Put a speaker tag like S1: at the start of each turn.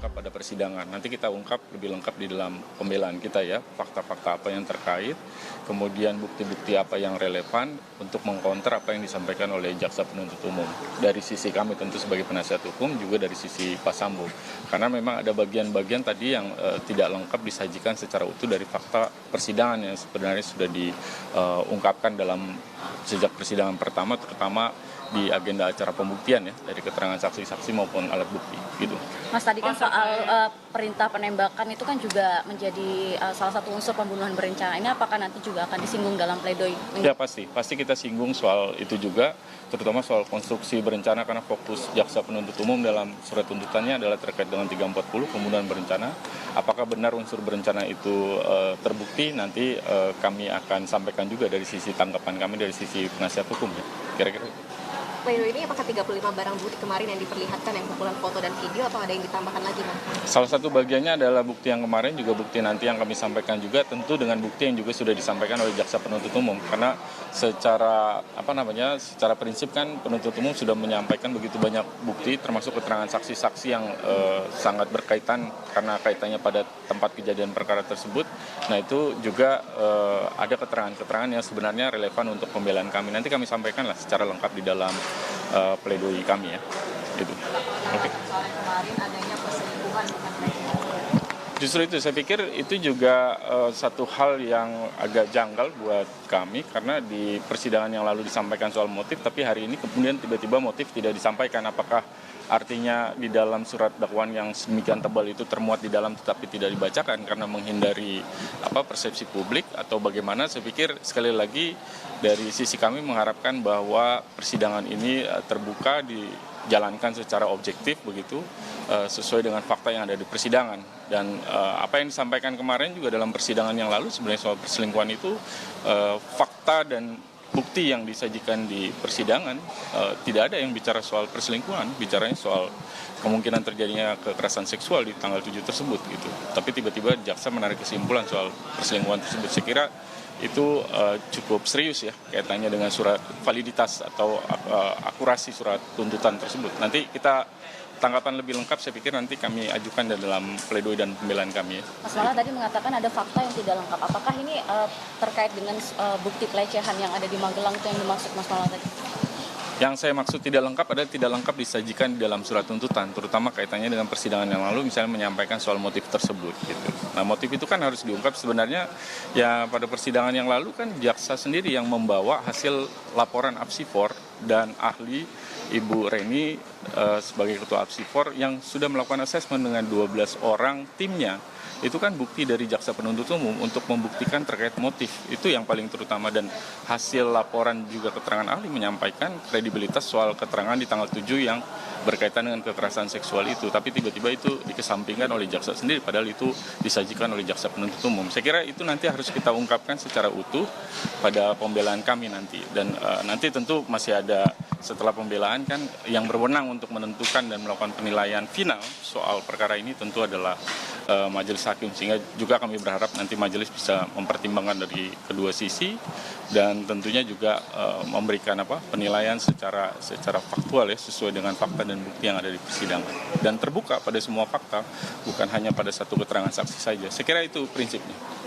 S1: lengkap pada persidangan. Nanti kita ungkap lebih lengkap di dalam pembelaan kita ya, fakta-fakta apa yang terkait, kemudian bukti-bukti apa yang relevan untuk mengkonter apa yang disampaikan oleh jaksa penuntut umum. Dari sisi kami tentu sebagai penasihat hukum, juga dari sisi Pak Sambo. Karena memang ada bagian-bagian tadi yang tidak lengkap disajikan secara utuh dari fakta persidangan yang sebenarnya sudah diungkapkan dalam sejak persidangan pertama, terutama di agenda acara pembuktian ya, dari keterangan saksi-saksi maupun alat bukti gitu.
S2: Mas, tadi kan soal perintah penembakan itu kan juga menjadi salah satu unsur pembunuhan berencana. Ini apakah nanti juga akan disinggung dalam pledoi?
S1: Ya pasti kita singgung soal itu juga, terutama soal konstruksi berencana, karena fokus jaksa penuntut umum dalam surat tuntutannya adalah terkait dengan 340 pembunuhan berencana. Apakah benar unsur berencana itu terbukti, nanti kami akan sampaikan juga dari sisi tanggapan kami dari sisi penasihat hukum ya, kira-kira.
S3: Pledoi ini apakah 35 barang bukti kemarin yang diperlihatkan, yang kumpulan foto dan video, atau ada yang ditambahkan lagi, Bang?
S1: Salah satu bagiannya adalah bukti yang kemarin, juga bukti nanti yang kami sampaikan juga, tentu dengan bukti yang juga sudah disampaikan oleh jaksa penuntut umum. Karena secara prinsip kan penuntut umum sudah menyampaikan begitu banyak bukti, termasuk keterangan saksi-saksi yang sangat berkaitan karena kaitannya pada tempat kejadian perkara tersebut. Nah itu juga ada keterangan-keterangan yang sebenarnya relevan untuk pembelaan kami. Nanti kami sampaikan lah secara lengkap di dalam pledoi kami ya. Gitu. Oke.
S3: Kemarin adanya perselingkuhan bukan pelecehan.
S1: Justru itu, saya pikir itu juga satu hal yang agak janggal buat kami, karena di persidangan yang lalu disampaikan soal motif, tapi hari ini kemudian tiba-tiba motif tidak disampaikan. Apakah artinya di dalam surat dakwaan yang sedemikian tebal itu termuat di dalam tetapi tidak dibacakan karena menghindari persepsi publik, atau bagaimana? Saya pikir sekali lagi dari sisi kami mengharapkan bahwa persidangan ini terbuka, dijalankan secara objektif begitu, sesuai dengan fakta yang ada di persidangan. Dan apa yang disampaikan kemarin juga dalam persidangan yang lalu sebenarnya soal perselingkuhan itu fakta dan bukti yang disajikan di persidangan tidak ada yang bicara soal perselingkuhan, bicaranya soal kemungkinan terjadinya kekerasan seksual di tanggal 7 tersebut gitu. Tapi tiba-tiba jaksa menarik kesimpulan soal perselingkuhan tersebut. Saya kira itu cukup serius ya kaitannya dengan surat validitas atau akurasi surat tuntutan tersebut. Nanti kita tanggapan lebih lengkap saya pikir nanti kami ajukan dalam pledoi dan pembelaan kami ya.
S2: Mas Mala tadi mengatakan ada fakta yang tidak lengkap. Apakah ini terkait dengan bukti pelecehan yang ada di Magelang itu yang dimaksud Mas Mala tadi?
S1: Yang saya maksud tidak lengkap adalah tidak lengkap disajikan di dalam surat tuntutan, terutama kaitannya dengan persidangan yang lalu, misalnya menyampaikan soal motif tersebut gitu. Nah motif itu kan harus diungkap sebenarnya ya pada persidangan yang lalu kan jaksa sendiri yang membawa hasil laporan Apsifor dan ahli Ibu Reni sebagai ketua Apsifor yang sudah melakukan asesmen dengan 12 orang timnya. Itu kan bukti dari jaksa penuntut umum untuk membuktikan terkait motif. Itu yang paling terutama, dan hasil laporan juga keterangan ahli menyampaikan kredibilitas soal keterangan di tanggal 7 yang berkaitan dengan kekerasan seksual itu. Tapi tiba-tiba itu dikesampingkan oleh jaksa sendiri, padahal itu disajikan oleh jaksa penuntut umum. Saya kira itu nanti harus kita ungkapkan secara utuh pada pembelaan kami nanti. Dan nanti tentu masih ada setelah pembelaan kan yang berwenang untuk menentukan dan melakukan penilaian final soal perkara ini tentu adalah majelis hakim, sehingga juga kami berharap nanti majelis bisa mempertimbangkan dari kedua sisi dan tentunya juga memberikan penilaian secara faktual ya, sesuai dengan fakta dan bukti yang ada di persidangan dan terbuka pada semua fakta, bukan hanya pada satu keterangan saksi saja. Saya kira itu prinsipnya.